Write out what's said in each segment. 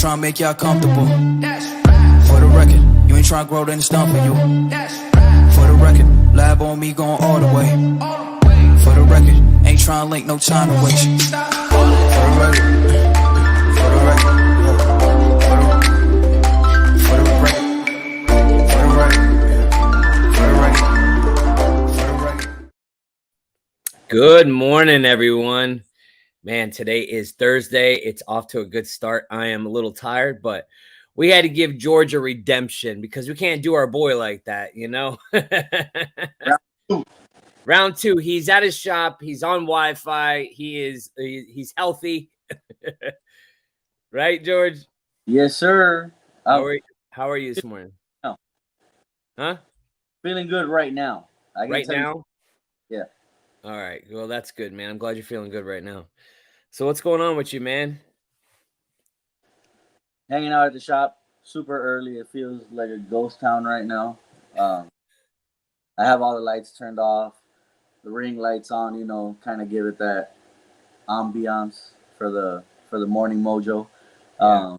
trying to make y'all comfortable. For the record, you ain't trying to grow, then it's done for you. For the record, lab on me going all the way. For the record, ain't trying to link, no time to waste. For the record, for the record, for the record, for the record, for the record, for the record. Good morning, everyone. Man, today is Thursday. It's off to a good start. I am a little tired, but we had to give George a redemption because we can't do our boy like that, you know? Round two. He's at his shop. He's on Wi-Fi. He's healthy. Right, George? Yes, sir. How are you this morning? No. Huh? Feeling good right now. Right now? Yeah. All right. Well, that's good, man. I'm glad you're feeling good right now. So what's going on with you, man? Hanging out at the shop super early. It feels like a ghost town right now. I have all the lights turned off, the ring lights on, kind of give it that ambiance for the morning mojo. Yeah.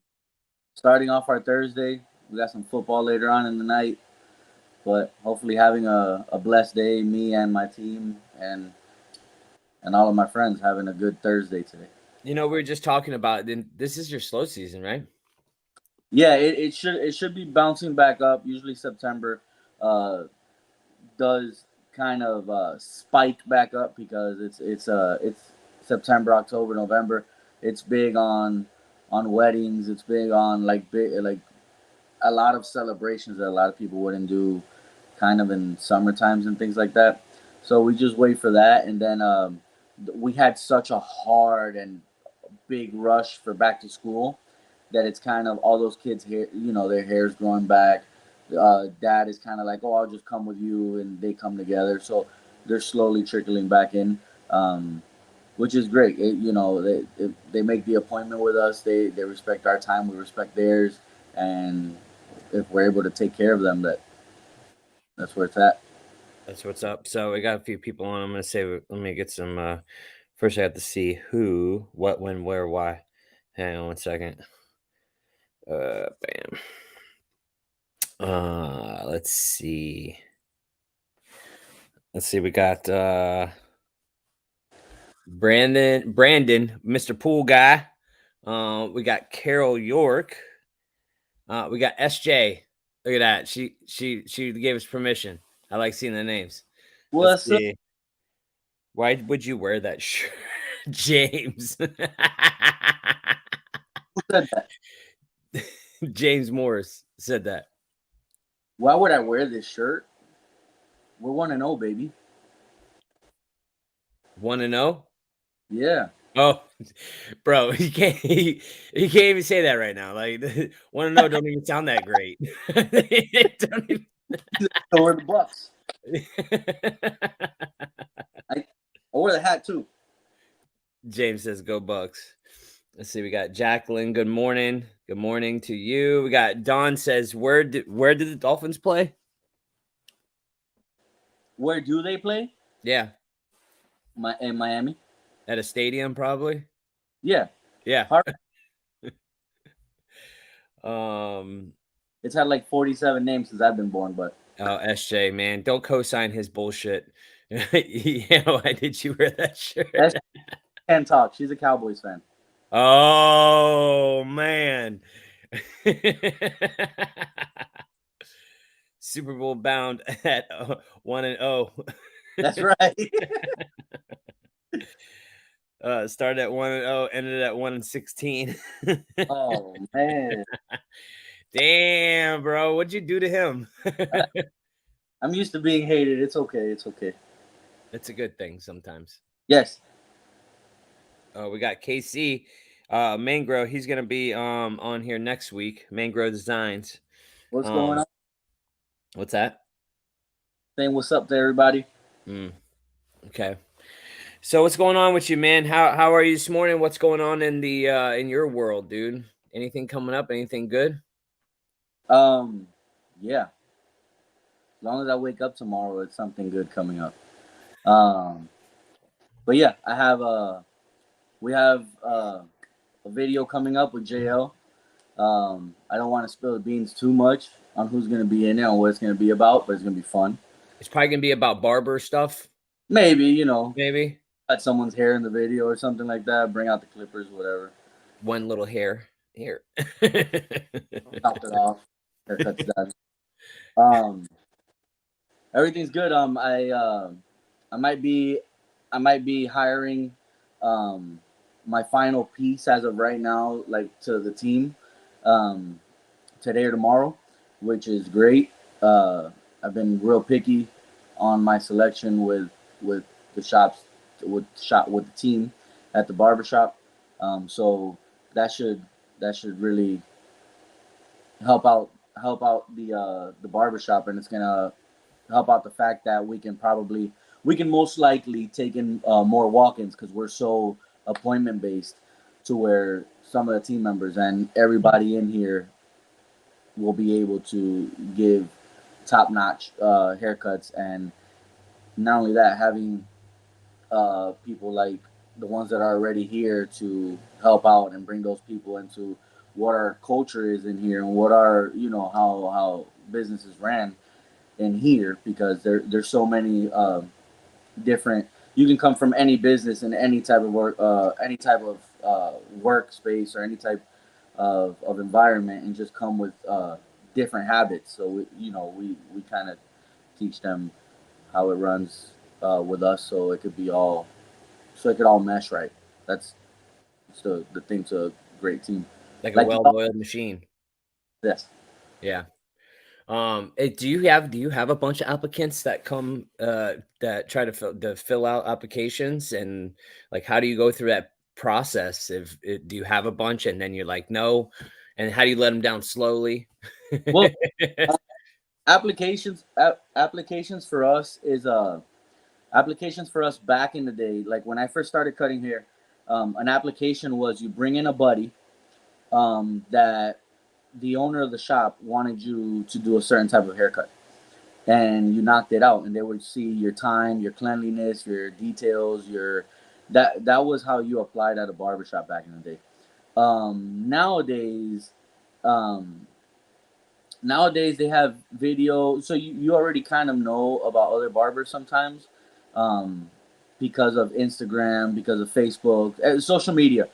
Starting off our Thursday, we got some football later on in the night, but hopefully having a blessed day, me and my team and all of my friends having a good Thursday today. We were just talking about this is your slow season, right? Yeah, it should be bouncing back up. Usually September does kind of spike back up because it's September, October, November. It's big on weddings. It's big on like a lot of celebrations that a lot of people wouldn't do kind of in summer times and things like that. So we just wait for that, and then we had such a hard and big rush for back to school that it's kind of all those kids hair, their hair's growing back. Dad is kind of like, oh, I'll just come with you, and they come together. So they're slowly trickling back in, which is great. They make the appointment with us. They respect our time. We respect theirs, and if we're able to take care of them, that's where it's at. That's what's up. So we got a few people on. I'm gonna say, let me get some. First, I have to see who, what, when, where, why. Hang on one second. Bam. Let's see. We got Brandon, Mr. Pool Guy. We got Carol York. We got SJ. Look at that. She gave us permission. I like seeing the names. What's up? Why would you wear that shirt, James? Who said that? James Morris said that. Why would I wear this shirt? We're 1-0, baby. 1-0? Yeah. Oh, bro, you can't even say that right now. Like 1-0 don't even sound that great. Don't even... So we're the Bucks. I wear the hat too. James says, "Go Bucks." Let's see. We got Jacqueline. Good morning. Good morning to you. We got Don says, "Where did the Dolphins play?" Where do they play? Yeah, In Miami. at a stadium, probably. Yeah. Yeah. It's had like 47 names since I've been born, but SJ, man, don't co-sign his bullshit. Why did you wear that shirt? SJ can't talk. She's a Cowboys fan. Oh man. Super Bowl bound at 1-0. That's right. Started at 1-0, ended at 1-16. Oh man. Damn, bro. What'd you do to him? I'm used to being hated. It's okay. It's okay. It's a good thing sometimes. Yes. We got KC Mangro. He's gonna be on here next week. Mangro Designs. What's going on? What's that? Saying what's up to everybody. Okay. So what's going on with you, man? How are you this morning? What's going on in the in your world, dude? Anything coming up? Anything good? Yeah. As long as I wake up tomorrow, it's something good coming up. But yeah, we have a video coming up with JL. I don't want to spill the beans too much on who's going to be in it and what it's going to be about, but it's going to be fun. It's probably gonna be about barber stuff, Maybe, maybe cut someone's hair in the video or something like that. Bring out the clippers, whatever. one little hair here. Chopped it off. Haircut's done. Um, everything's good. I might be, I might be hiring, um, my final piece as of right now, like to the team, um, today or tomorrow, which is great. Uh, I've been real picky on my selection with the shops, with the team at the barbershop. So that should that should really help out the barbershop, and it's gonna help out the fact that we can most likely take in more walk-ins because we're so appointment based, to where some of the team members and everybody in here will be able to give top-notch haircuts. And not only that, having people like the ones that are already here to help out and bring those people into what our culture is in here and what our how business is ran in here, because there's so many different. You can come from any business in any type of work, any type of workspace or any type of environment, and just come with different habits. So we kind of teach them how it runs with us, so it could all mesh right. That's the thing to a great team. Like a Like well-oiled machine. this. Yeah. Do you have a bunch of applicants that come that try to fill out applications, and like how do you go through that process? Do you have a bunch and then you're like no, and how do you let them down slowly? Well, applications for us is applications for us back in the day, like when I first started cutting hair. An application was you bring in a buddy that the owner of the shop wanted you to do a certain type of haircut, and you knocked it out, and they would see your time, your cleanliness, your details, your that was how you applied at a barbershop back in the day. Nowadays, um, nowadays they have video, so you already kind of know about other barbers sometimes, um, because of Instagram, because of Facebook, social media.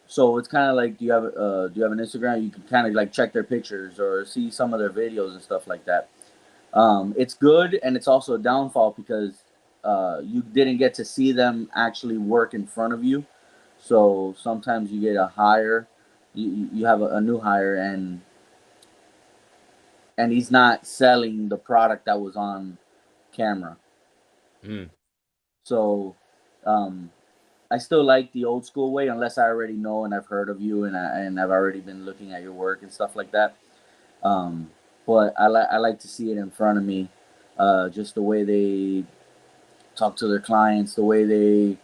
So it's kind of like, do you have an Instagram? You can kind of like check their pictures or see some of their videos and stuff like that. It's good, and it's also a downfall because you didn't get to see them actually work in front of you. So sometimes you get a hire, you have a new hire, and he's not selling the product that was on camera. Mm. So um, I still like the old school way, unless I already know and I've heard of you, and I've already been looking at your work and stuff like that. Um, but I like to see it in front of me, just the way they talk to their clients, the way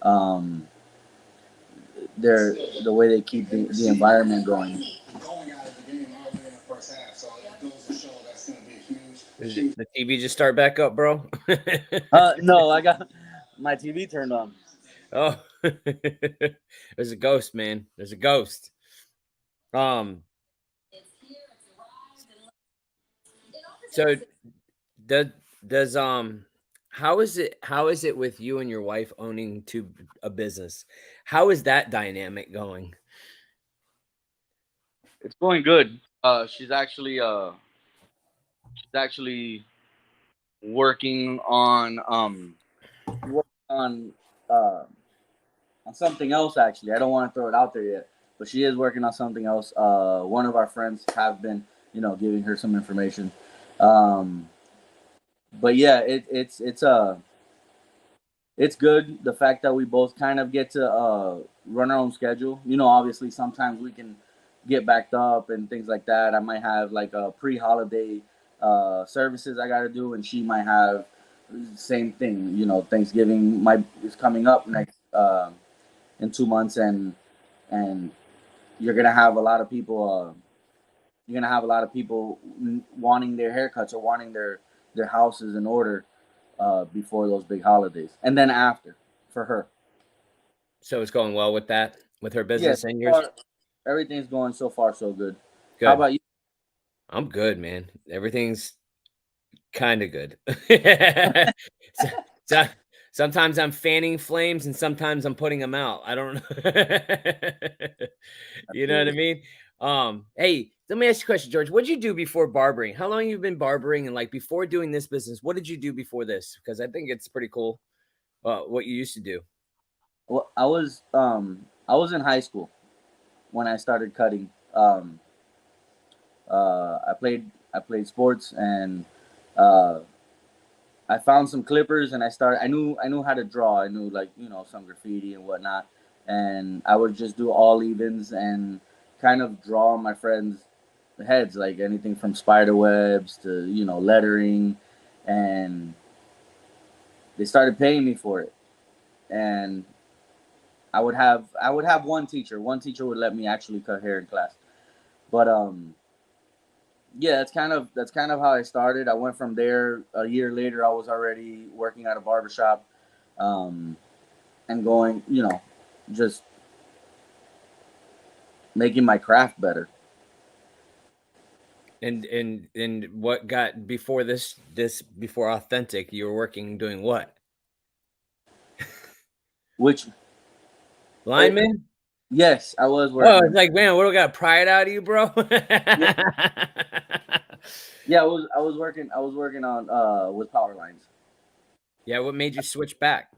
um, the way they keep the environment going. Did the TV just start back up, bro? No, I got my TV turned on. Oh, there's a ghost, man. There's a ghost. Um, so does does how is it with you and your wife owning a business? How is that dynamic going? It's going good. She's actually working on uh, on something else. Actually, I don't want to throw it out there yet, but she is working on something else. One of our friends have been, giving her some information. Um, but yeah, it's good. The fact that we both kind of get to run our own schedule. Obviously, sometimes we can get backed up and things like that. I might have like a pre-holiday services I got to do, and she might have same thing. Thanksgiving is coming up next in 2 months, and you're gonna have a lot of people. You're gonna have a lot of people wanting their haircuts or wanting their houses in order before those big holidays, and then after for her. So it's going well with that, with her Yeah, business so and yours? far everything's going so far so good. How Good. about you? I'm good, man. Everything's kind of good. so, so sometimes I'm fanning flames and sometimes I'm putting them out. I don't know. You know what I mean? Hey, let me ask you a question, George. What did you do before barbering? How long you been barbering? And like before doing this business, what did you do before this? Because I think it's pretty cool what you used to do. Well, I was in high school when I started cutting. I played sports, and uh, I found some clippers, and I knew how to draw. I knew, like, some graffiti and whatnot, and I would just do all evens and kind of draw my friends' heads, like anything from spider webs to lettering, and they started paying me for it. And I would have one teacher. One teacher would let me actually cut hair in class. But yeah, that's kind of how I started. I went from there. A year later, I was already working at a barbershop, um, and going, just making my craft better. And what got before this before authentic, you were working doing what? Which, uh, Lineman? yes, I was Oh, working. it's like, man, what do I got pride out of you, bro? Yeah, yeah, I was working on with power lines. Yeah, what made you switch back?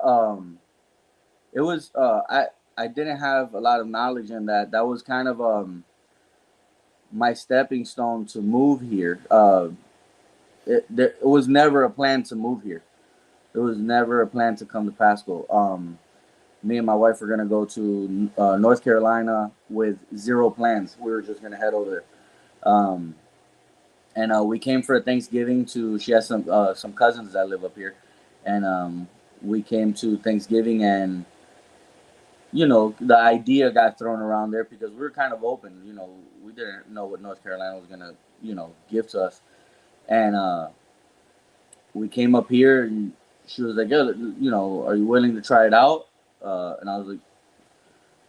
Um, it was I didn't have a lot of knowledge in that. That was kind of my stepping stone to move here. It was never a plan to move here. It was never a plan to come to Pasco. Me and my wife were gonna go to North Carolina with zero plans. We were just gonna head over there. Um, and we came for Thanksgiving to. She has some cousins that live up here, and we came to Thanksgiving, and the idea got thrown around there because we were kind of open. We didn't know what North Carolina was gonna give to us, and we came up here, and she was like, "Yeah, are you willing to try it out?" And I was like,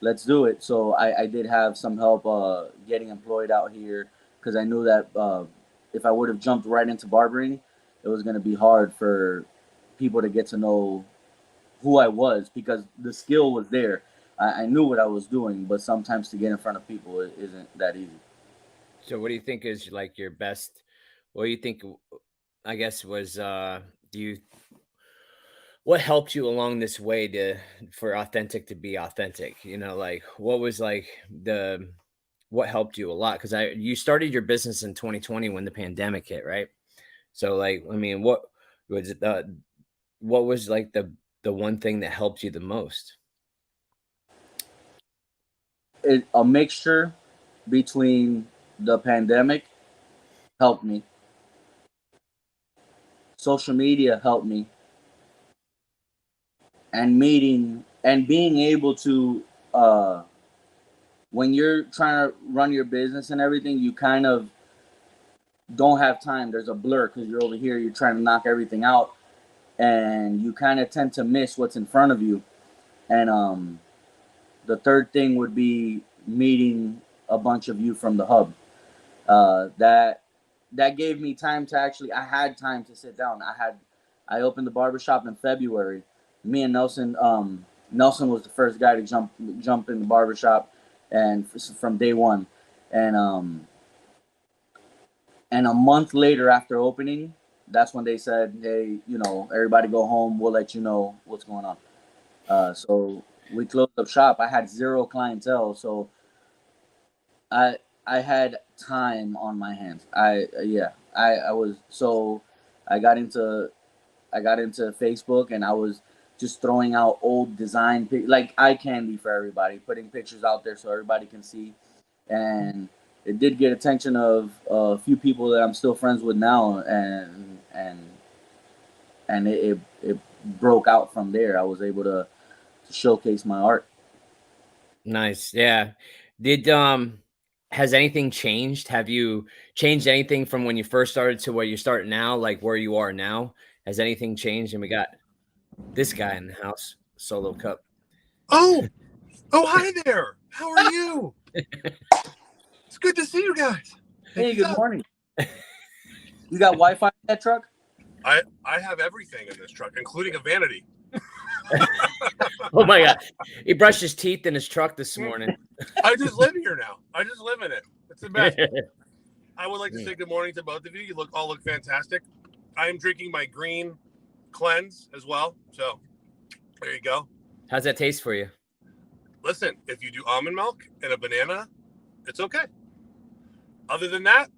"Let's do it." So I did have some help getting employed out here because I knew that if I would have jumped right into barbering, it was going to be hard for people to get to know who I was because the skill was there. I knew what I was doing, but sometimes to get in front of people, it isn't that easy. So what do you think is like your best, what do you think, I guess, was do you what helped you along this way to for authentic to be authentic? Like what was like the what helped you a lot? Because I you started your business in 2020 when the pandemic hit, right? So like, I mean, what was it what was like the one thing that helped you the most? A mixture between the pandemic helped me, social media helped me, and meeting and being able to uh, when you're trying to run your business and everything, you kind of don't have time. There's a blur because you're over here, you're trying to knock everything out, and you kind of tend to miss what's in front of you. And the third thing would be meeting a bunch of you from the hub. That gave me time to actually. I had time to sit down. I opened the barbershop in February. Me and Nelson. Nelson was the first guy to jump in the barbershop, and from day one, and and a month later after opening, that's when they said, "Hey, everybody go home. We'll let you know what's going on." So we closed up shop. I had zero clientele, so I I had time on my hands. Yeah, I was so I got into I got into Facebook, and I was just throwing out old design like eye candy for everybody, putting pictures out there so everybody can see, and it did get attention of a few people that I'm still friends with now, and it broke out from there. I was able to showcase my art. Nice. Yeah. Did has anything changed? Have you changed anything from when you first started to where you start now, like where you are now? Has anything changed? And we got this guy in the house, solo cup. Oh, Oh, hi there. How are you? It's good to see you guys. Hey, good morning. You got Wi-Fi in that truck? I have everything in this truck, including a vanity. Oh my God. He brushed his teeth in his truck this morning. I just live here now. I just live in it. It's the best. I would like to say good morning to both of you. You all look fantastic. I am drinking my green cleanse as well. So there you go. How's that taste for you? Listen, if you do almond milk and a banana, it's okay. Other than that,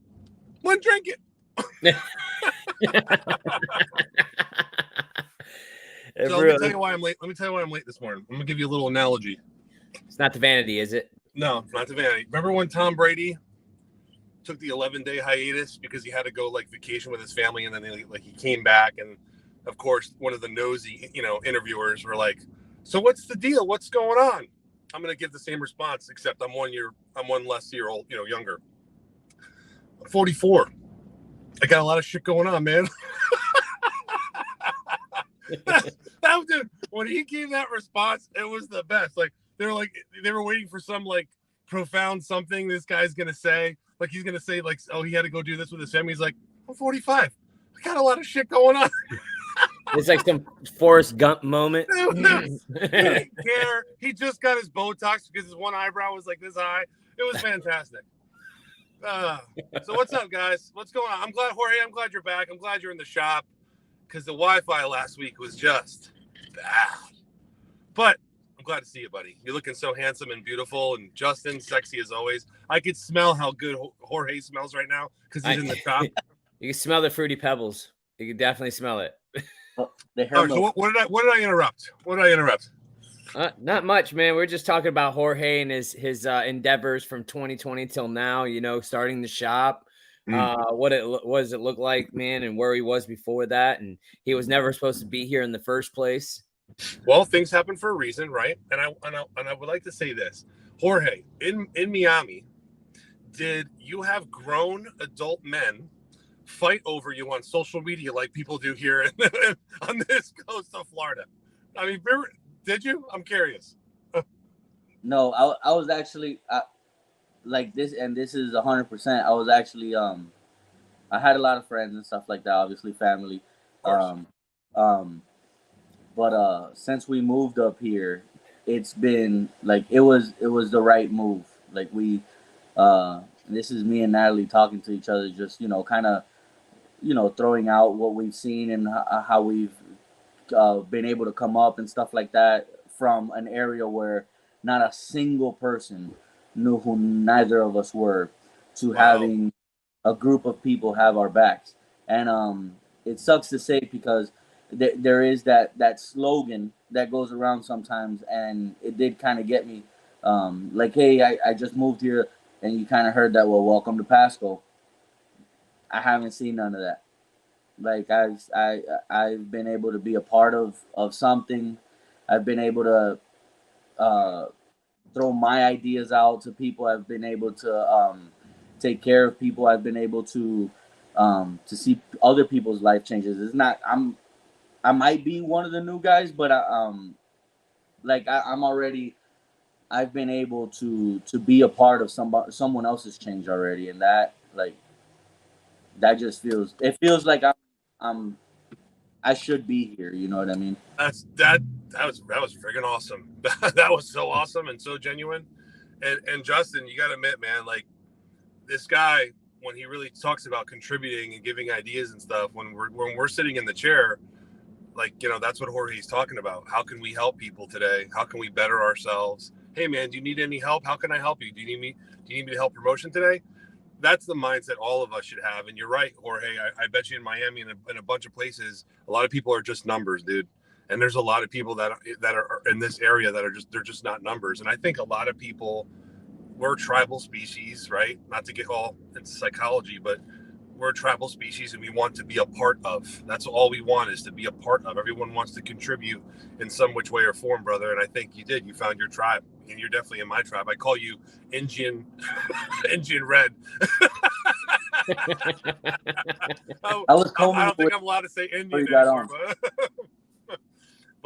one drink it. So let me tell you why I'm late. Let me tell you why I'm late this morning. I'm gonna give you a little analogy. It's not the vanity, is it? No, it's not the vanity. Remember when Tom Brady took the 11-day hiatus because he had to go like vacation with his family, and then he came back, and of course one of the nosy interviewers were like, "So what's the deal? What's going on?" I'm gonna give the same response, except I'm one less year old, younger. I'm 44. I got a lot of shit going on, man. that dude, when he gave that response, it was the best. Like they were waiting for some like profound something this guy's gonna say. Like he's gonna say like, oh, he had to go do this with his family. He's like, I'm 45. I got a lot of shit going on. It's like some Forrest Gump moment. He didn't care. He just got his Botox because his one eyebrow was like this high. It was fantastic. So what's up, guys? What's going on? I'm glad, Jorge. I'm glad you're back. I'm glad you're in the shop because the Wi-Fi last week was just bad. But I'm glad to see you, buddy. You're looking so handsome and beautiful, and Justin, sexy as always. I could smell how good Jorge smells right now because he's in the shop. You can smell the Fruity Pebbles. You can definitely smell it. So what did I interrupt? What did I interrupt? Not much, man. We're just talking about Jorge and his endeavors from 2020 till now. Starting the shop, what does it look like, man, and where he was before that, and he was never supposed to be here in the first place. Well, things happen for a reason, right? And I would like to say this, Jorge, in Miami, did you have grown adult men fight over you on social media like people do here on this coast of Florida? I mean, did you? I'm curious. No, I was actually like this, and this is 100%. I was actually I had a lot of friends and stuff like that. Obviously, family. But since we moved up here, it's been like it was the right move. Like this is me and Natalie talking to each other, just kind of throwing out what we've seen and how we've been able to come up and stuff like that from an area where not a single person knew who neither of us were, to having a group of people have our backs. And it sucks to say because there is that slogan that goes around sometimes, and it did kind of get me like, hey, I just moved here, and you kind of heard that, well, welcome to Pasco. I haven't seen none of that. Like I've been able to be a part of something. I've been able to throw my ideas out to people. I've been able to take care of people. I've been able to see other people's life changes. It's not I might be one of the new guys, but I'm already. I've been able to be a part of someone else's change already, and that just feels like I should be here. You know what I mean? That was freaking awesome. That was so awesome and so genuine. And Justin, you got to admit, man, like this guy, when he really talks about contributing and giving ideas and stuff, when we're sitting in the chair, like, that's what Jorge's talking about. How can we help people today? How can we better ourselves? Hey man, do you need any help? How can I help you? Do you need me to help promotion today? That's the mindset all of us should have. And you're right, Jorge. I bet you in Miami and in a bunch of places, a lot of people are just numbers, dude. And there's a lot of people that are in this area that they're just not numbers. And I think a lot of people, we're a tribal species, right? Not to get all into psychology, but we're a tribal species and we want to be a part of. That's all we want, is to be a part of. Everyone wants to contribute in some which way or form, brother. And I think you did. You found your tribe, and you're definitely in my tribe. I call you Indian Red. I don't think I'm allowed to say Indian anymore.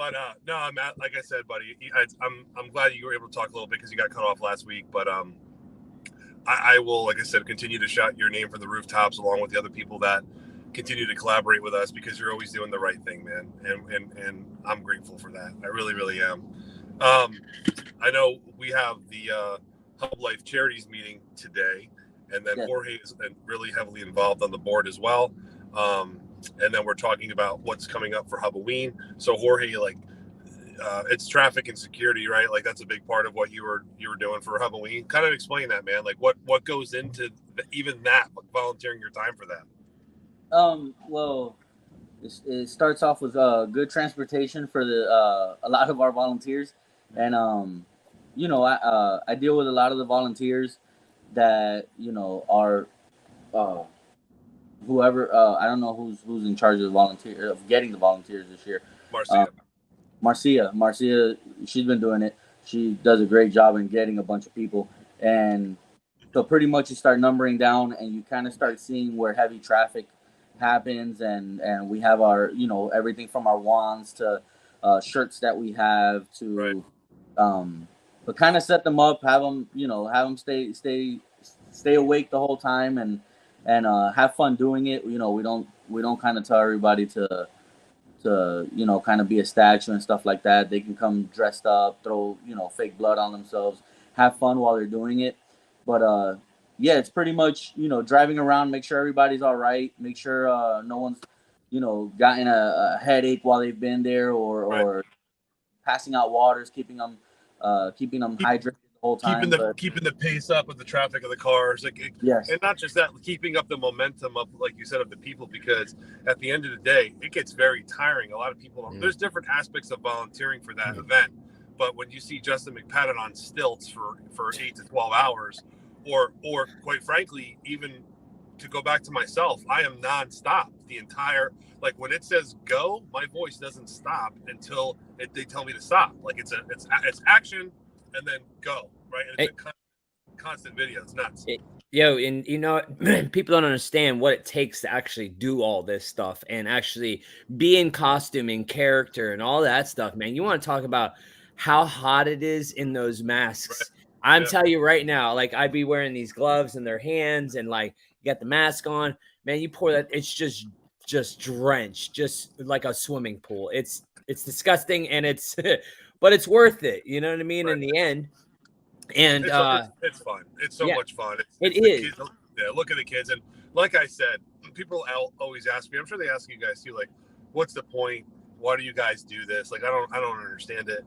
But no, like I said, buddy, I'm glad you were able to talk a little bit because you got cut off last week. But I will, like I said, continue to shout your name from the rooftops along with the other people that continue to collaborate with us because you're always doing the right thing, man. And I'm grateful for that. I really, really am. I know we have the Hub Life Charities meeting today, and then Jorge is really heavily involved on the board as well. And then we're talking about what's coming up for Halloween. So Jorge, like, it's traffic and security, right? Like that's a big part of what you were doing for Halloween. Kind of explain that, man. Like what goes into even that, like volunteering your time for that. Well, it starts off with good transportation for a lot of our volunteers, and I deal with a lot of the volunteers that are whoever I don't know who's in charge of getting the volunteers this year. Marcia, she's been doing it. She does a great job in getting a bunch of people, and so pretty much you start numbering down, and you kind of start seeing where heavy traffic happens, and we have our everything from our wands to shirts that we have to but kind of set them up, have them stay awake the whole time, and have fun doing it. We don't kind of tell everybody to kind of be a statue and stuff like that. They can come dressed up, throw fake blood on themselves, have fun while they're doing it. But yeah, it's pretty much driving around, make sure everybody's all right, make sure no one's gotten a headache while they've been there, or passing out waters, keeping them hydrated the whole time, keeping the pace up with the traffic of the cars, yes, and not just that, keeping up the momentum of, like you said, of the people, because at the end of the day, it gets very tiring. A lot of people, there's different aspects of volunteering for that event, but when you see Justin McPadden on stilts for 8 to 12 hours, or quite frankly, even to go back to myself, I am nonstop the entire, like when it says go, my voice doesn't stop until they tell me to stop. Like it's action and then go, right? And it's a constant video. It's nuts. And people don't understand what it takes to actually do all this stuff and actually be in costume and character and all that stuff, man. You want to talk about how hot it is in those masks. Right. I'm telling you right now, like I'd be wearing these gloves in their hands and like you got the mask on, man, you pour that, it's just drenched, just like a swimming pool. It's disgusting, and it's but it's worth it, you know what I mean, in the end. And it's fun. It's so much fun. It is. Kids, look at the kids, and like I said, people always ask me, I'm sure they ask you guys too, like, what's the point? Why do you guys do this? Like, I don't understand it.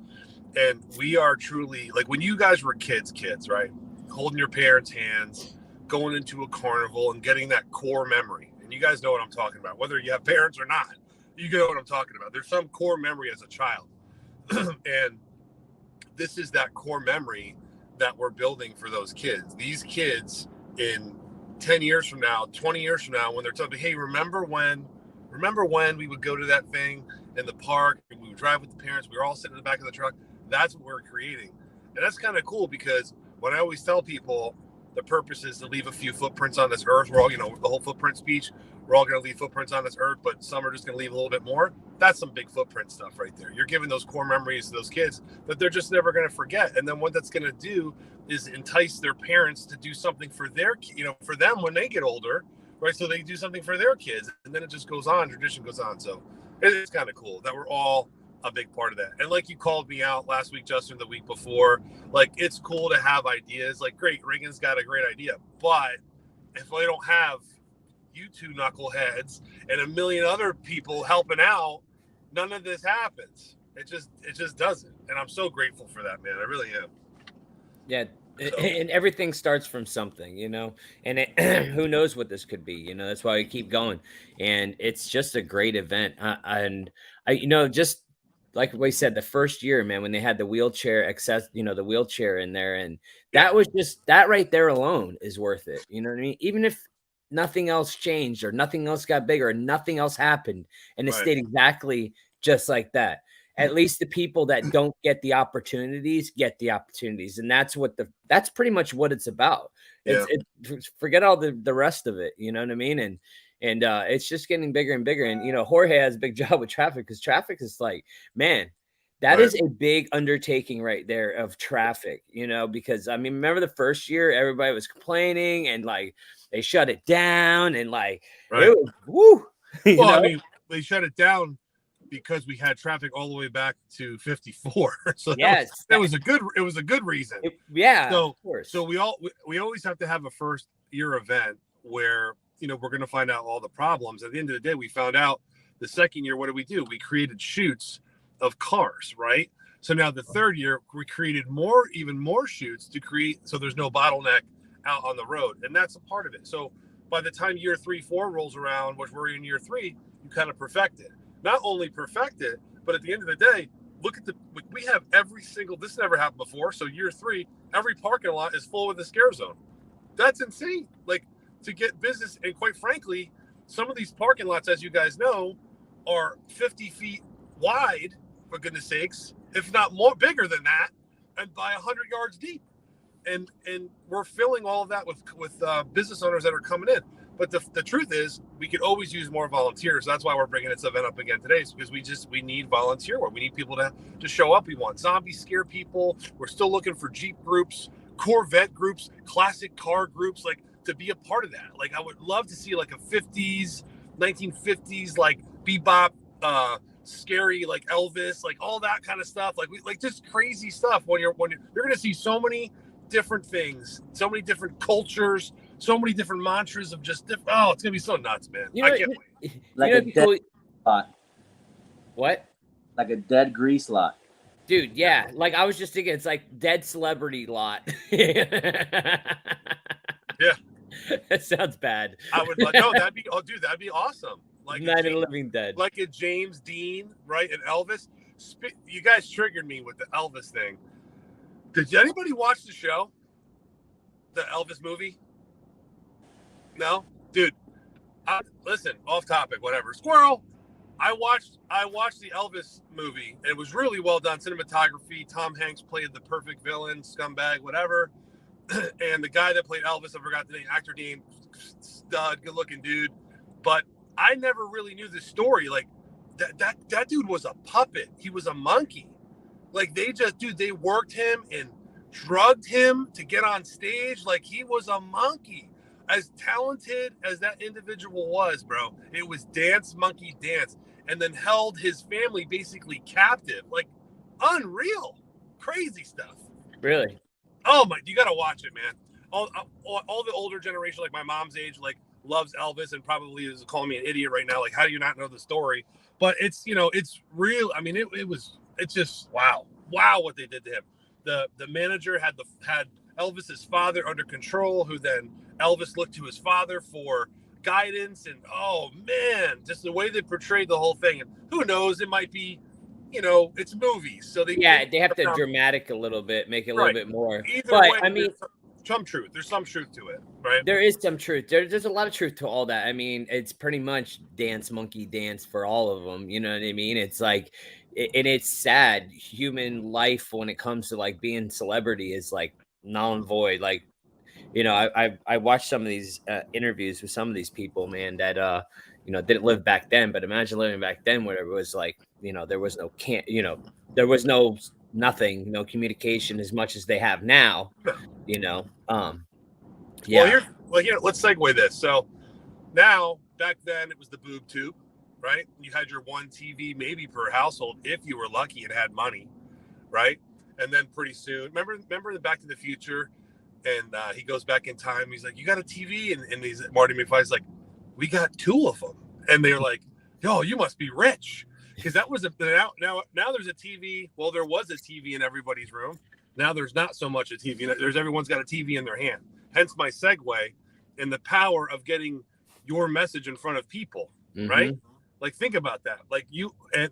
And we are truly, like, when you guys were kids, right? Holding your parents' hands, going into a carnival and getting that core memory. And you guys know what I'm talking about. Whether you have parents or not, you know what I'm talking about. There's some core memory as a child. And this is that core memory that we're building for those kids. These kids in 10 years from now, 20 years from now, when they're talking, hey, remember when we would go to that thing in the park and we would drive with the parents, we were all sitting in the back of the truck. That's what we're creating. And that's kind of cool, because when I always tell people the purpose is to leave a few footprints on this earth, we're all, the whole footprint speech, we're all going to leave footprints on this earth, but some are just going to leave a little bit more. That's some big footprint stuff right there. You're giving those core memories to those kids that they're just never going to forget. And then what that's going to do is entice their parents to do something for their, for them when they get older, right? So they do something for their kids, and then it just goes on, tradition goes on. So it's kind of cool that we're all a big part of that. And like you called me out last week, Justin, the week before, like, it's cool to have ideas. Like, great, Reagan's got a great idea, but if I don't have you two knuckleheads and a million other people helping out, none of this happens. It just doesn't. And I'm so grateful for that, man. I really am. Yeah. So. And everything starts from something, and who knows what this could be, that's why we keep going. And it's just a great event. And I, just like we said, the first year, man, when they had the wheelchair the wheelchair in there, and that was just, that right there alone is worth it. You know what I mean? Even if nothing else changed or nothing else got bigger or nothing else happened and it stayed exactly just like that. At least the people that don't get the opportunities get the opportunities. And that's pretty much what it's about. Forget all the rest of it. You know what I mean? And it's just getting bigger and bigger. And, Jorge has a big job with traffic, because traffic is like, man, That Right. is a big undertaking right there of traffic, because I mean, remember the first year everybody was complaining and like they shut it down and like Right. it was woo, Well, I mean, they shut it down because we had traffic all the way back to 54. So yes, it was a good reason. yeah, So of course. so we always have to have a first year event where we're going to find out all the problems. At the end of the day, we found out the second year. What did we do? We created shoots of cars, right? So now the third year we created even more shoots to create so there's no bottleneck out on the road, and that's a part of it. So by the time year 3, 4 rolls around, which we're in year 3, you kind of perfect it. Not only perfect it, but at the end of the day, look at we have every single, this never happened before. So year 3, every parking lot is full with the scare zone. That's insane. Like, to get business. And quite frankly, some of these parking lots, as you guys know, are 50 feet wide, for goodness sakes, if not more bigger than that, and by 100 yards deep. And we're filling all of that with business owners that are coming in. But the truth is, we could always use more volunteers. That's why we're bringing this event up again today, is because we need volunteer work. We need people to show up. We want zombie scare people. We're still looking for Jeep groups, Corvette groups, classic car groups, like, to be a part of that. Like, I would love to see like a 1950s, like bebop, scary, like Elvis, like all that kind of stuff. Like just crazy stuff. When you're going to see so many different things, so many different cultures, so many different mantras of just it's gonna be so nuts, man. I can't wait. Like a dead lot. What? Like a dead grease lot. Dude, yeah. Like, I was just thinking, it's like dead celebrity lot. Yeah. That sounds bad. I would that'd be awesome. Like Night of the Living Dead. Like a James Dean, right? And Elvis. You guys triggered me with the Elvis thing. Did anybody watch the show? The Elvis movie? No? Dude, listen, off topic, whatever. Squirrel. I watched the Elvis movie. It was really well done. Cinematography. Tom Hanks played the perfect villain, scumbag, whatever. And the guy that played Elvis, I forgot the name, actor name, stud, good looking dude. But I never really knew the story. Like, that dude was a puppet. He was a monkey. Like, they worked him and drugged him to get on stage. Like, he was a monkey. As talented as that individual was, bro, it was dance, monkey dance, and then held his family basically captive. Like, unreal, crazy stuff. Really? Oh my, you got to watch it, man. All the older generation, like my mom's age, like, loves Elvis and probably is calling me an idiot right now. Like, how do you not know the story? But it's, it's real. I mean, it's just, wow what they did to him. The manager had Elvis's father under control, who then Elvis looked to his father for guidance, and oh man, just the way they portrayed the whole thing. And who knows, it might be, it's movies, so they have to dramatic a little bit, make it a little bit more. Either but way, I mean, there's some truth to it, right? There is some truth. There's a lot of truth to all that. I mean, it's pretty much dance, monkey dance for all of them. You know what I mean? It's like, and it's sad. Human life, when it comes to like being celebrity, is like null and void. Like, I watched some of these interviews with some of these people, man, that didn't live back then. But imagine living back then, where it was like, there was no there was nothing, no communication as much as they have now. Yeah. Well, here, let's segue this. So now, back then, it was the boob tube, right? You had your one TV maybe per household if you were lucky and had money, right? And then pretty soon, remember the Back to the Future, and he goes back in time. He's like, "You got a TV?" And he's Marty McFly's like, "We got 2 of them." And they're like, "Yo, you must be rich," because that was now there's a TV. Well, there was a TV in everybody's room. Now there's not so much a TV. Everyone's got a TV in their hand. Hence my segue and the power of getting your message in front of people, right? Like, think about that. Like, you and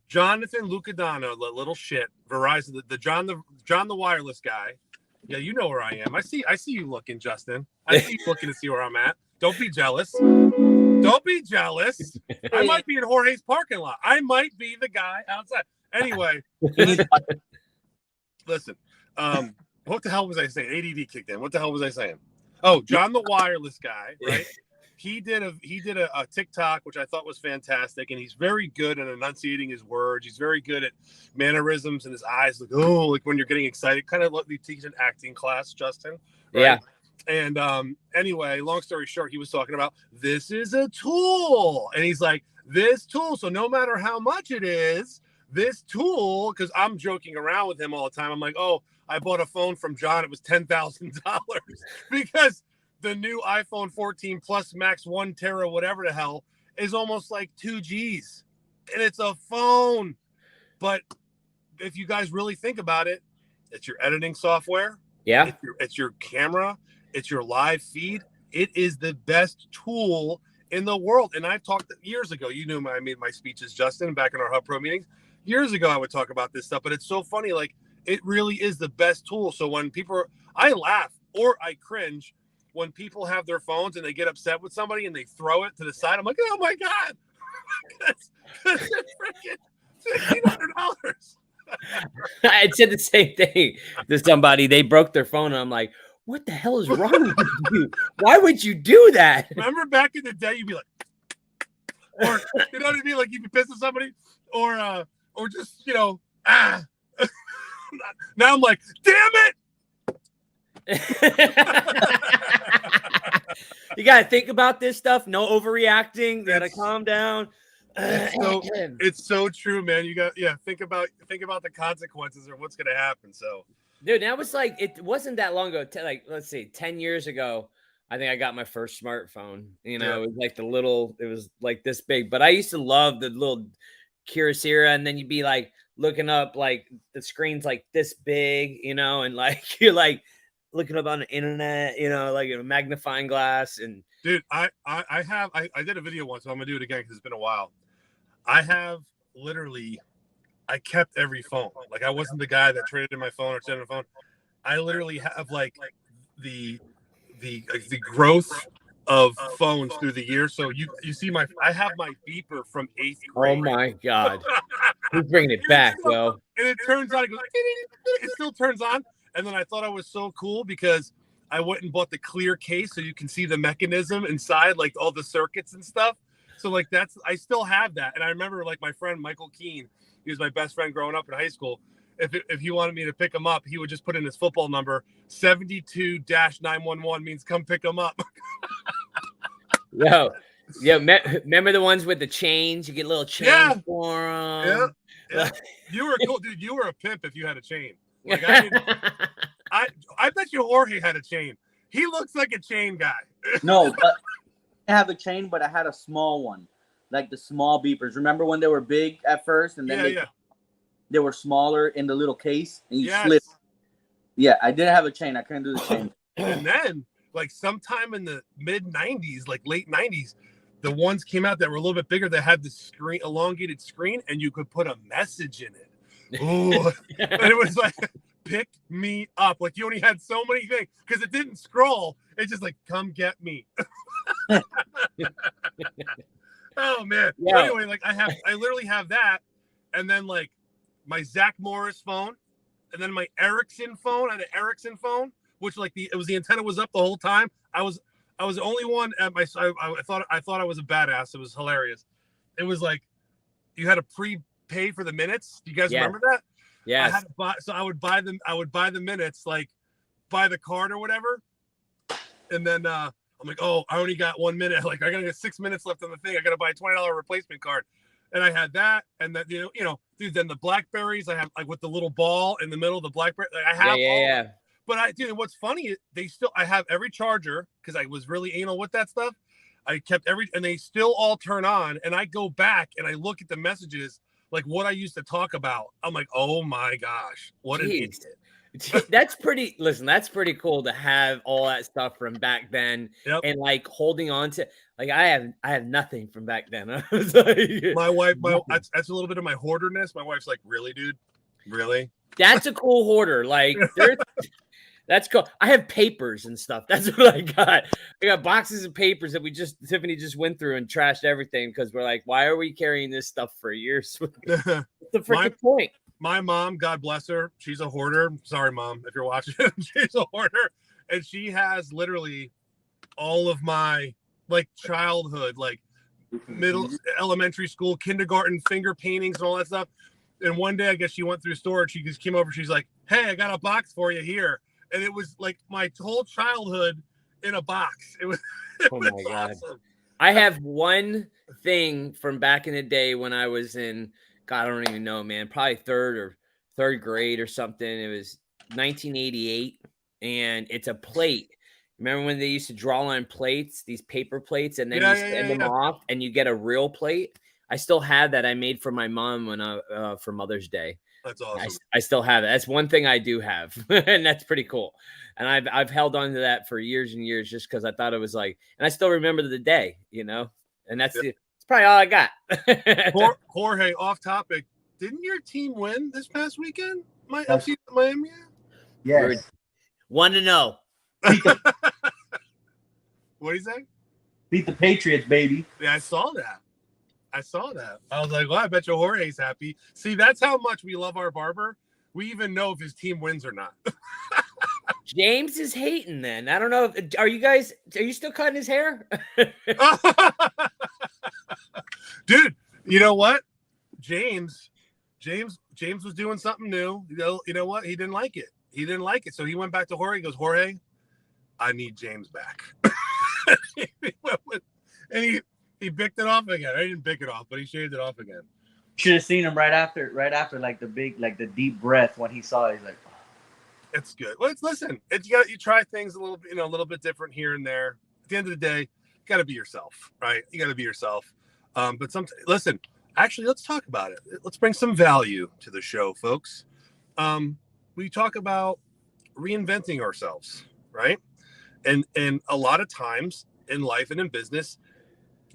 Jonathan Lucadano, the little shit, Verizon, the John the wireless guy. Yeah, you know where I am. I see you looking, Justin. I see you looking to see where I'm at. Don't be jealous. Don't be jealous. I might be in Jorge's parking lot. I might be the guy outside. Anyway, listen. What the hell was I saying? ADD kicked in. What the hell was I saying? Oh, John the wireless guy, right? he did a TikTok, which I thought was fantastic, and he's very good at enunciating his words. He's very good at mannerisms and his eyes, like when you're getting excited, kind of like you teach an acting class, Justin. Right? Yeah. And anyway, long story short, he was talking about this is a tool, and he's like, this tool. So no matter how much it is, this tool, because I'm joking around with him all the time. I'm like, oh, I bought a phone from John. It was $10,000 because the new iPhone 14 Plus Max 1 Tera, whatever the hell, is almost like 2 G's. And it's a phone. But if you guys really think about it, it's your editing software. Yeah. It's your camera. It's your live feed. It is the best tool in the world. And I've talked years ago. You knew I made my speeches, Justin, back in our Hub Pro meetings. Years ago, I would talk about this stuff. But it's so funny. Like, it really is the best tool. So when I laugh or I cringe when people have their phones and they get upset with somebody and they throw it to the side. I'm like, oh my God, that's freaking $1,500. I said the same thing to somebody. They broke their phone, and I'm like, what the hell is wrong with you? Why would you do that? Remember back in the day, you'd be like, or you know what I mean? Like you'd be pissed at somebody, or just, now I'm like, damn it. You gotta think about this stuff. No overreacting. You gotta calm down. It's so true, man. You got think about the consequences or what's gonna happen. So, dude, that was like, it wasn't that long ago. Like, let's see, 10 years ago, I think I got my first smartphone. It was like it was like this big. But I used to love the little Kyocera, and then you'd be like looking up, like the screen's like this big, and like you're like looking up on the internet, like a magnifying glass. And dude, I did a video once, so I'm gonna do it again because it's been a while. I kept every phone. Like I wasn't the guy that traded in my phone or sent a phone. I literally have like the growth of phones through the years. So you see I have my beeper from 8th grade. Oh my God, who's bringing it back, bro? And it turns on. It goes. It still turns on. And then I thought I was so cool because I went and bought the clear case so you can see the mechanism inside, like all the circuits and stuff. So like I still have that. And I remember like my friend Michael Keene, he was my best friend growing up in high school. If he wanted me to pick him up, he would just put in his football number. 72-911 means come pick him up. Yeah. Remember the ones with the chains? You get a little chain for them. Yeah. You were cool, dude. You were a pimp if you had a chain. Like I bet you Jorge had a chain. He looks like a chain guy. No, but I have a chain, but I had a small one, like the small beepers. Remember when they were big at first, and then they were smaller in the little case, and you slip. Yeah, I did have a chain. I couldn't do the chain. And then, like sometime in the mid '90s, like late '90s, the ones came out that were a little bit bigger. That had the screen, elongated screen, and you could put a message in it. Ooh. And it was like, pick me up. Like you only had so many things because it didn't scroll. It's just like, come get me. Oh man. Yeah. Anyway, like I literally have that, and then like my Zach Morris phone, and then my Ericsson phone. I had an Ericsson phone, which like the antenna was up the whole time. I was the only one at my. I thought I was a badass. It was hilarious. It was like you had to pay for the minutes. Do you guys remember that? Yes. I had to buy, so I would buy the minutes, like buy the card or whatever. And then I'm like, oh, I only got 1 minute. Like I gotta get 6 minutes left on the thing. I gotta buy a $20 replacement card. And I had that, and that dude. Then the Blackberries I have, like with the little ball in the middle of the Blackberry. Like, I have all. But what's funny? I have every charger because I was really anal with that stuff. I kept and they still all turn on. And I go back and I look at the messages, like what I used to talk about. I'm like, oh my gosh, what an idiot. That's pretty cool to have all that stuff from back then. Yep. And like holding on to, like I have nothing from back then. I was like, my wife, that's a little bit of my hoarderness. My wife's like, really, dude? Really? That's a cool hoarder. Like that's cool. I have papers and stuff. That's what I got. I got boxes of papers that Tiffany just went through and trashed everything because we're like, why are we carrying this stuff for years? What's the freaking point? My mom, God bless her, she's a hoarder. Sorry, Mom, if you're watching. She's a hoarder, and she has literally all of my like childhood, like middle, elementary school, kindergarten, finger paintings and all that stuff. And one day, I guess she went through the store and she just came over. She's like, "Hey, I got a box for you here." And it was like my whole childhood in a box. It was, Oh my God. awesome. I have one thing from back in the day when I was in, God, I don't even know, man, probably third grade or something. It was 1988, and it's a plate. Remember when they used to draw on plates, these paper plates, and then you send them off and you get a real plate? I still have that. I made for my mom when for Mother's Day. That's awesome. I still have it. That's one thing I do have, and that's pretty cool. And I've held on to that for years and years just because I thought it was like, and I still remember the day, you know. And that's it's probably all I got. Jorge, off topic. Didn't your team win this past weekend? FC Miami? Yes. 1-0. What do you say? Beat the Patriots, baby. Yeah, I saw that. I was like, well, I bet you Jorge's happy. See, that's how much we love our barber. We even know if his team wins or not. James is hating then. I don't know. Are you still cutting his hair? Dude, you know what? James was doing something new. You know what? He didn't like it. So he went back to Jorge. He goes, "Jorge, I need James back." And he bicked it off again. I didn't bick it off, but he shaved it off again. Should have seen him right after like the deep breath when he saw it. He's like, it's good. Well, you try things a little bit different here and there. At the end of the day, you got to be yourself, right? You got to be yourself. But listen, actually, let's talk about it. Let's bring some value to the show, folks. We talk about reinventing ourselves, right? And a lot of times in life and in business,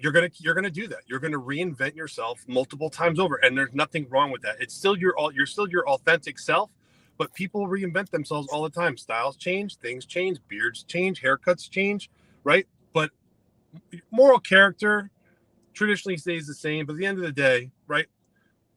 you're gonna do that. You're gonna reinvent yourself multiple times over, and there's nothing wrong with that. It's still you're still your authentic self. But people reinvent themselves all the time. Styles change, things change, beards change, haircuts change, right? But moral character traditionally stays the same. But at the end of the day, right?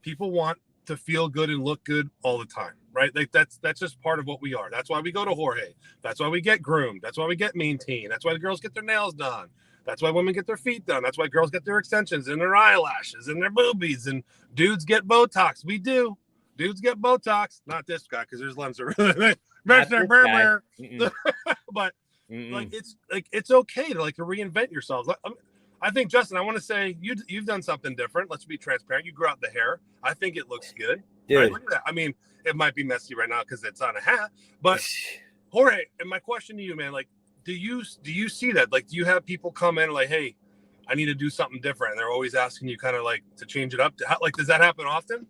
People want to feel good and look good all the time, right? Like that's just part of what we are. That's why we go to Jorge. That's why we get groomed. That's why we get maintained. That's why the girls get their nails done. That's why women get their feet done. That's why girls get their extensions and their eyelashes and their boobies, and dudes get Botox. We do. Dudes get Botox. Not this guy, because his limbs are really but like it's okay to reinvent yourselves. I think, Justin, I want to say you've done something different. Let's be transparent. You grew out the hair. I think it looks good. Dude. Right? Look at that. I mean, it might be messy right now because it's on a hat. But Jorge, and my question to you, man, like, do you see that? Like, do you have people come in like, "Hey, I need to do something different," and they're always asking you kind of like to change it up? Does that happen often?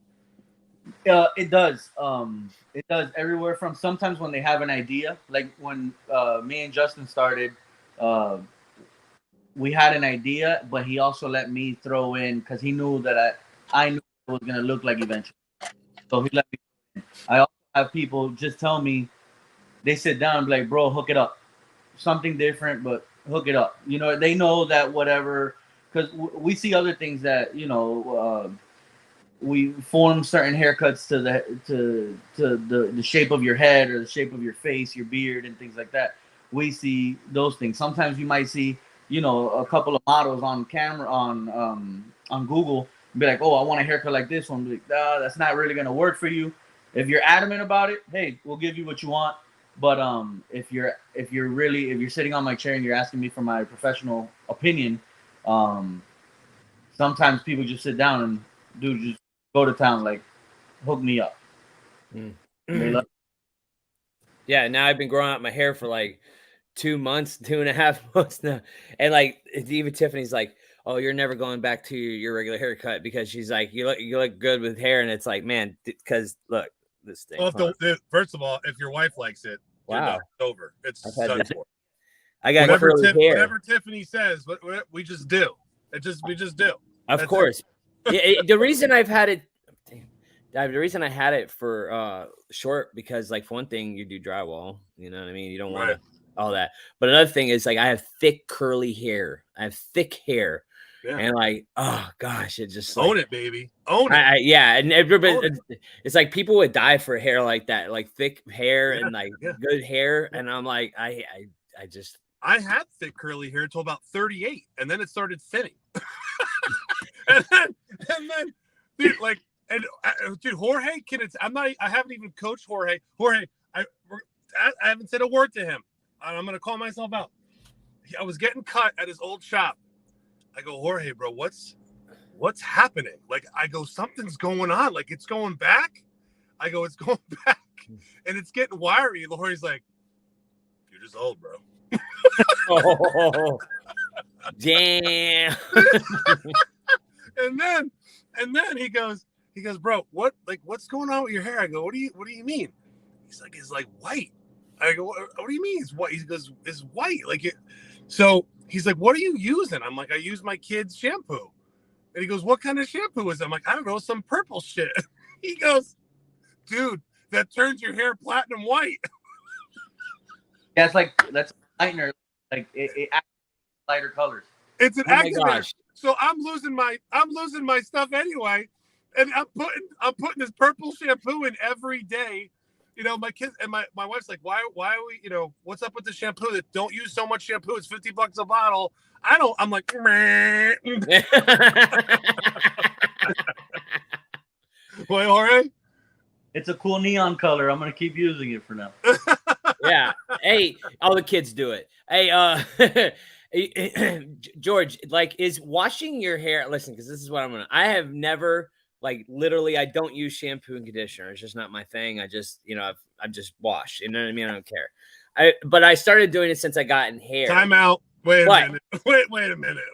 It does. It does everywhere from sometimes when they have an idea, like when me and Justin started, we had an idea, but he also let me throw in because he knew that I knew what it was gonna look like eventually. So he let me throw in. I also have people just tell me, they sit down and be like, "Bro, hook it up. Something different, but hook it up." You know, they know that whatever, because we see other things that, you know, we form certain haircuts to the shape of your head or the shape of your face, your beard, and things like that. We see those things. Sometimes you might see, you know, a couple of models on camera on Google and be like, "Oh, I want a haircut like this one." Be like, that's not really gonna work for you. If you're adamant about it, hey, we'll give you what you want. But if you're sitting on my chair and you're asking me for my professional opinion, sometimes people just sit down and just go to town, like, hook me up. Yeah, now I've been growing out my hair for like 2.5 months now, and like even Tiffany's like, "Oh, you're never going back to your regular haircut," because she's like, you look good with hair," and it's like, man, because look, this thing. Well, first of all, if your wife likes it, wow, it's over. It's done for. I got curly hair. Whatever Tiffany says, we just do. We just do. Of course. The reason I've had it, the reason I had it for short, because like for one thing, you do drywall. You know what I mean? You don't want all that. But another thing is like I have thick curly hair. I have thick hair. Yeah. And like, oh gosh, it just own it, baby. Own it. Yeah, and everybody, it's like people would die for hair like that, like thick hair and like good hair. And I'm like, I I had thick curly hair until about 38, and then it started thinning. and then, dude, like, dude, Jorge, I haven't even coached Jorge. Jorge, I haven't said a word to him. I'm gonna call myself out. I was getting cut at his old shop. I go, Jorge, bro, what's happening? Like, I go, something's going on. Like, it's going back. I go, it's going back, and it's getting wiry. And Jorge's like, you're just old, bro. Oh, damn. and then he goes, bro, what's going on with your hair? I go, what do you mean? He's like, it's like white. I go, what do you mean it's white? He goes, it's white. Like it. So he's like, what are you using? I'm like, I use my kid's shampoo. And he goes, what kind of shampoo is it? I'm like, I don't know, some purple shit. He goes, dude, that turns your hair platinum white. Yeah, that's a lightener. Like it acts lighter colors. It's an activator. Gosh. So I'm losing my stuff anyway, and I'm putting this purple shampoo in every day. You know, my kids and my wife's like, why are we, you know, what's up with the shampoo? That don't use so much shampoo. It's $50 a bottle. I'm like, boy, Jorge. It's a cool neon color. I'm gonna keep using it for now. Yeah. Hey, all the kids do it. Hey, George, like, is washing your hair, listen, because this is what I have never, like, literally, I don't use shampoo and conditioner. It's just not my thing. I just, you know, I just wash. You know what I mean? I don't care. But I started doing it since I got in hair. Time out. Wait a minute.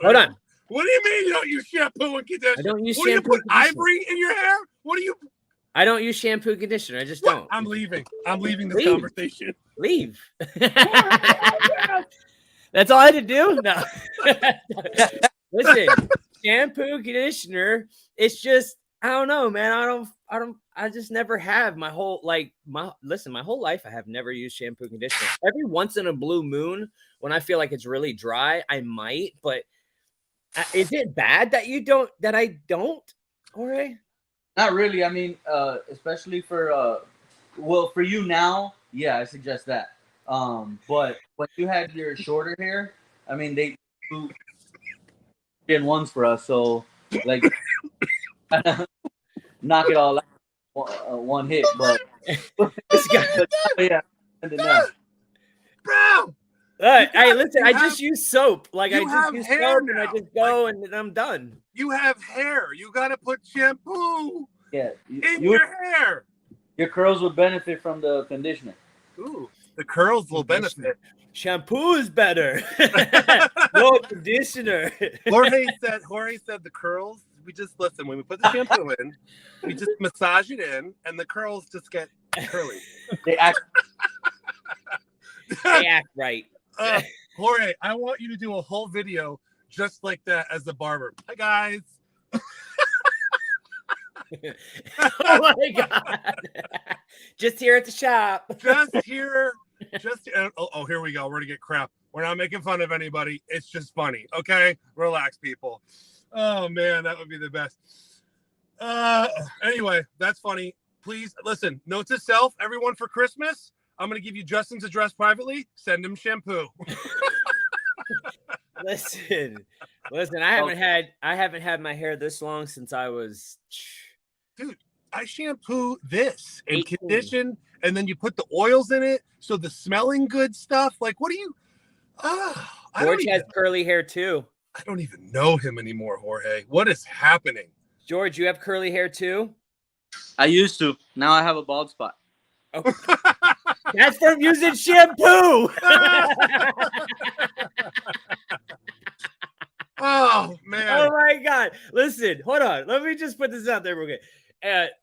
Hold on. What do you mean you don't use shampoo and conditioner? I don't use shampoo. shampoo. Do you put ivory in your hair? What do you? I don't use shampoo and conditioner. I just don't. I'm leaving. I'm leaving this conversation. Leave. That's all I had to do? No. Listen, shampoo, conditioner, it's just, I don't know, man. I just never have my whole life I have never used shampoo and conditioner. Every once in a blue moon, when I feel like it's really dry, I might, but is it bad that I don't? All right. Not really. I mean, especially for you now, yeah, I suggest that. But when you had your shorter hair, I mean, they do in ones for us, so like knock it all out one hit. But yeah, bro. Hey, listen, I just use soap. Like, I just use soap now. and I just go and then I'm done. You have hair. You got to put shampoo yeah, in your hair. Your curls would benefit from the conditioner. Ooh, the curls will benefit. Shampoo is better. No conditioner. Jorge said the curls, we just listen, when we put the shampoo in, we just massage it in and the curls just get curly. They act right. Jorge, I want you to do a whole video just like that as the barber. Hi guys. Oh my God. Just here at the shop. Just here. Here we go. We're gonna get crap. We're not making fun of anybody. It's just funny. Okay, relax, people. Oh man, that would be the best. Anyway, that's funny. Please listen. Note to self, everyone, for Christmas, I'm gonna give you Justin's address privately. Send him shampoo. Listen. I haven't had my hair this long since I was. Dude, I shampoo this and condition, and then you put the oils in it. So the smelling good stuff. Like, what do you? George has curly hair too. I don't even know him anymore, Jorge. What is happening? George, you have curly hair too? I used to. Now I have a bald spot. Okay. That's from using shampoo. Oh man! Oh my God! Listen, hold on. Let me just put this out there real quick.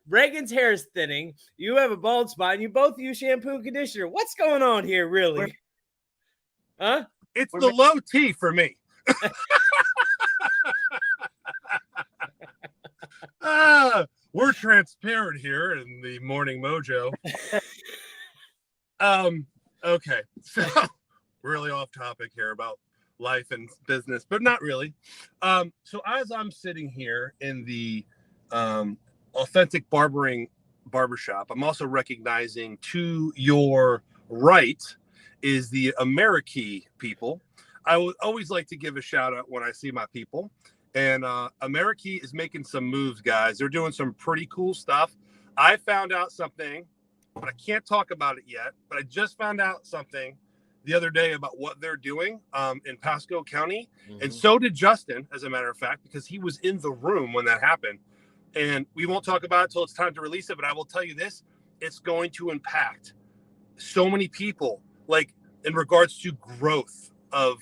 Reagan's hair is thinning. You have a bald spot, and you both use shampoo and conditioner. What's going on here, really? Huh? It's the low T for me. We're transparent here in the Morning Mojo. Okay, so really off topic here about life and business, but not really. So as I'm sitting here in the authentic barbershop, I'm also recognizing to your right is the Amerikey people. I would always like to give a shout out when I see my people. And Amerikey is making some moves, guys. They're doing some pretty cool stuff. I found out something, but I can't talk about it yet. But I just found out something the other day about what they're doing in Pasco County. Mm-hmm. And so did Justin, as a matter of fact, because he was in the room when that happened. And we won't talk about it until it's time to release it. But I will tell you this, it's going to impact so many people, like in regards to growth of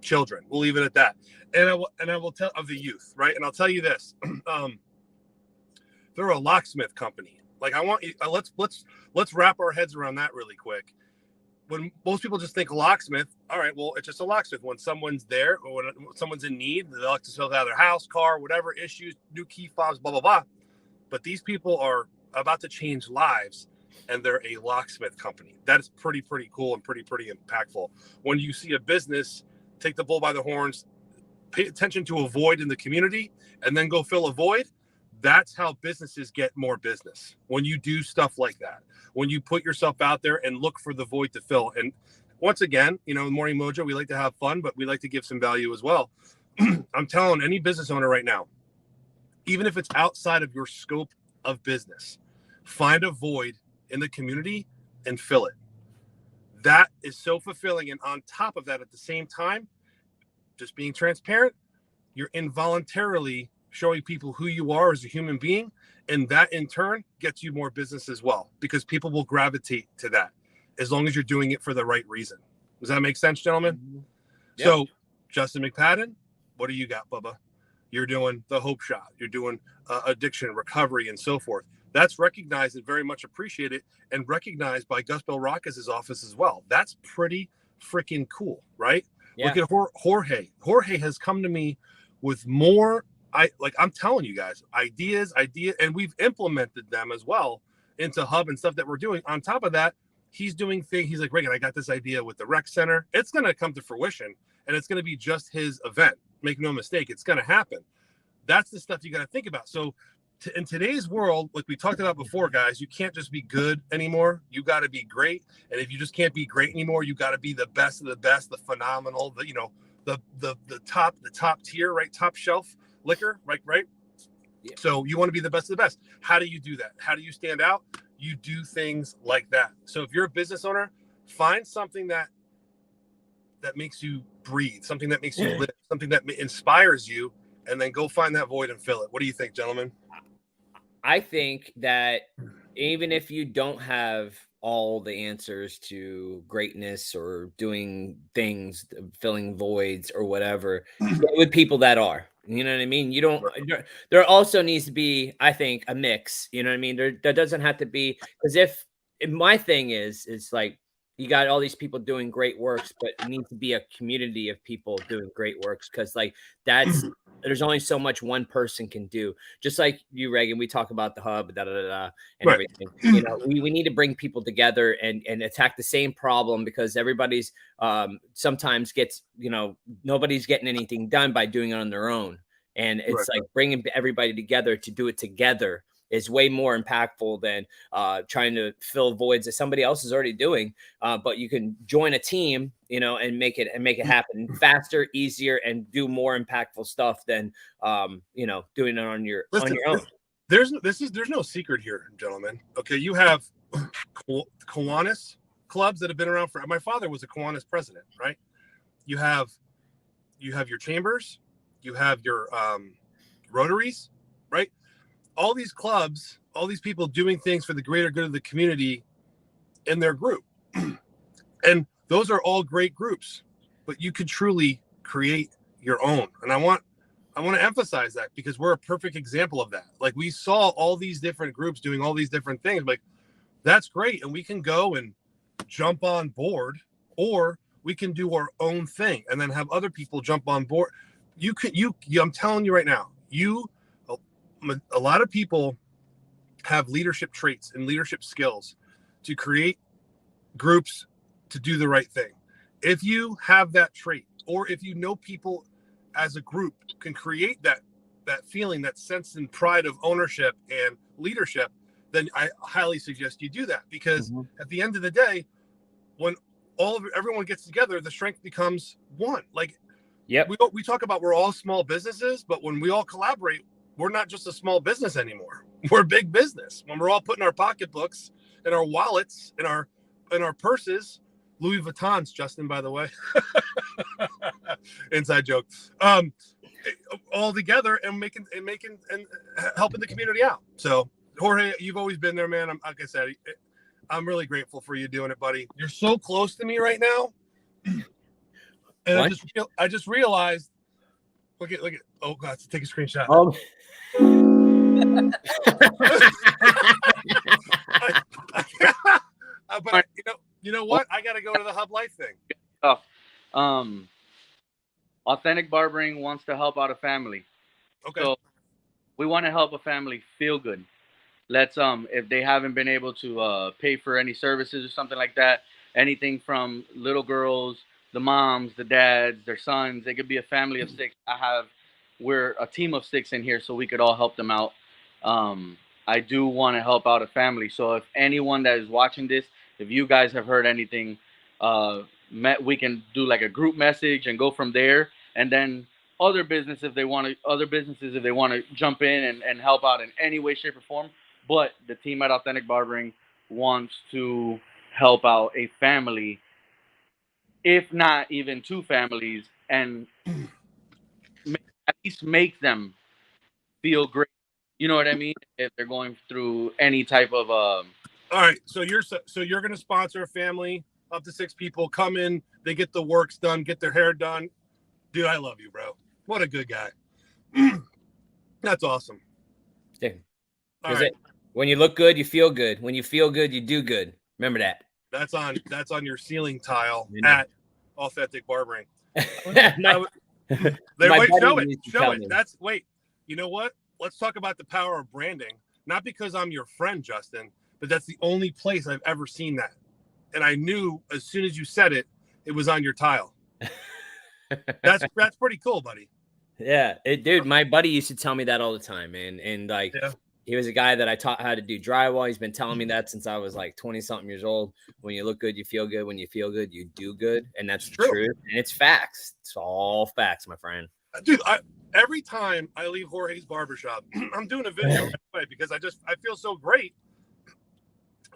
children. We'll leave it at that. And I will tell of the youth, right? And I'll tell you this. They're a locksmith company. Like I want you, let's wrap our heads around that really quick. When most people just think locksmith, all right, well, it's just a locksmith. When someone's there or when someone's in need, they like to sell out their house, car, whatever issues, new key fobs, blah, blah, blah. But these people are about to change lives, and they're a locksmith company. That is pretty cool and pretty impactful. When you see a business take the bull by the horns, pay attention to a void in the community, and then go fill a void, that's how businesses get more business. When you do stuff like that, when you put yourself out there and look for the void to fill. And once again, you know, Morning Mojo, we like to have fun, but we like to give some value as well. I'm telling any business owner right now, even if it's outside of your scope of business, find a void in the community and fill it. That is so fulfilling. And on top of that, at the same time, just being transparent, you're involuntarily showing people who you are as a human being. And that in turn gets you more business as well, because people will gravitate to that as long as you're doing it for the right reason. Does that make sense, gentlemen? Yep. So Justin McPadden, what do you got, Bubba? You're doing the Hope Shot. You're doing addiction, recovery, and so forth. That's recognized and very much appreciated and recognized by Gus Belracas' office as well. That's pretty freaking cool, right? Yeah. Look at Jorge. Jorge has come to me with more, I'm telling you guys, ideas, and we've implemented them as well into Hub and stuff that we're doing. On top of that, he's doing things. He's like, Reagan, I got this idea with the rec center. It's going to come to fruition, and it's going to be just his event. Make no mistake, it's going to happen. That's the stuff you got to think about. So in today's world, like we talked about before, guys, you can't just be good anymore. You got to be great. And if you just can't be great anymore, you got to be the best of the best, the phenomenal, the top tier, right? Top shelf liquor, right? Yeah. So you want to be the best of the best. How do you do that? How do you stand out? You do things like that. So if you're a business owner, find something that makes you breathe, something that makes you live, something that inspires you, and then go find that void and fill it. What do you think, gentlemen? I think that even if you don't have all the answers to greatness or doing things, filling voids or whatever, with people that are, you know what I mean? You don't, there also needs to be, I think, a mix, you know what I mean? There doesn't have to be, because my thing is like, you got all these people doing great works, but it needs to be a community of people doing great works. Cause like there's only so much one person can do. Just like you, Reagan, we talk about the Hub, and right. Everything. You know, we need to bring people together and attack the same problem, because everybody's sometimes gets, nobody's getting anything done by doing it on their own. And it's like bringing everybody together to do it together is way more impactful than trying to fill voids that somebody else is already doing. But you can join a team, and make it happen faster, easier, and do more impactful stuff than doing it on your own. There's no secret here, gentlemen. Okay, you have Kiwanis clubs that have been around my father was a Kiwanis president, right? You have your chambers, you have your Rotaries, right? All these clubs, all these people doing things for the greater good of the community in their group. And those are all great groups, but you could truly create your own. And I want to emphasize that, because we're a perfect example of that. Like, we saw all these different groups doing all these different things. Like, that's great. And we can go and jump on board, or we can do our own thing and then have other people jump on board. I'm telling you right now, a lot of people have leadership traits and leadership skills to create groups to do the right thing. If you have that trait, or if people as a group can create that feeling, that sense and pride of ownership and leadership, then I highly suggest you do that, because at the end of the day, when everyone gets together, the strength becomes one. Like, Yep. we talk about we're all small businesses, but when we all collaborate, we're not just a small business anymore. We're big business. When we're all putting our pocketbooks and our wallets and our purses, Louis Vuittons, Justin, by the way, inside joke, all together and making and helping the community out. So Jorge, you've always been there, man. Like I said, I'm really grateful for you doing it, buddy. You're so close to me right now. And I just realized, look at, oh God, take a screenshot. But you know what? I got to go to the Hub Life thing. Authentic Barbering wants to help out a family. Okay. So we want to help a family feel good. Let's if they haven't been able to pay for any services or something like that, anything from little girls, the moms, the dads, their sons, it could be a family of 6. We're a team of 6 in here, so we could all help them out. I do want to help out a family. So if anyone that is watching this, if you guys have heard anything, we can do like a group message and go from there. And then other businesses, if they want to jump in and help out in any way, shape, or form. But the team at Authentic Barbering wants to help out a family, if not even 2 families, and at least make them feel great. You know what I mean? If they're going through any type of All right, so you're going to sponsor a family up to 6 people, come in, they get the works done, get their hair done. Dude, I love you, bro. What a good guy. That's awesome. Yeah. All right. When you look good, you feel good. When you feel good, you do good. Remember that. That's on your ceiling tile at Authentic Barbering. My Show buddy used to it. tell me. Wait. You know what? Let's talk about the power of branding. Not because I'm your friend, Justin, but that's the only place I've ever seen that. And I knew as soon as you said it, it was on your tile. That's pretty cool, buddy. Yeah, dude, my buddy used to tell me that all the time, man. And like, he was a guy that I taught how to do drywall. He's been telling me that since I was like 20-something years old. When you look good, you feel good. When you feel good, you do good. And that's the truth. And it's facts. It's all facts, my friend. Dude, every time I leave Jorge's barbershop, I'm doing a video right away because I feel so great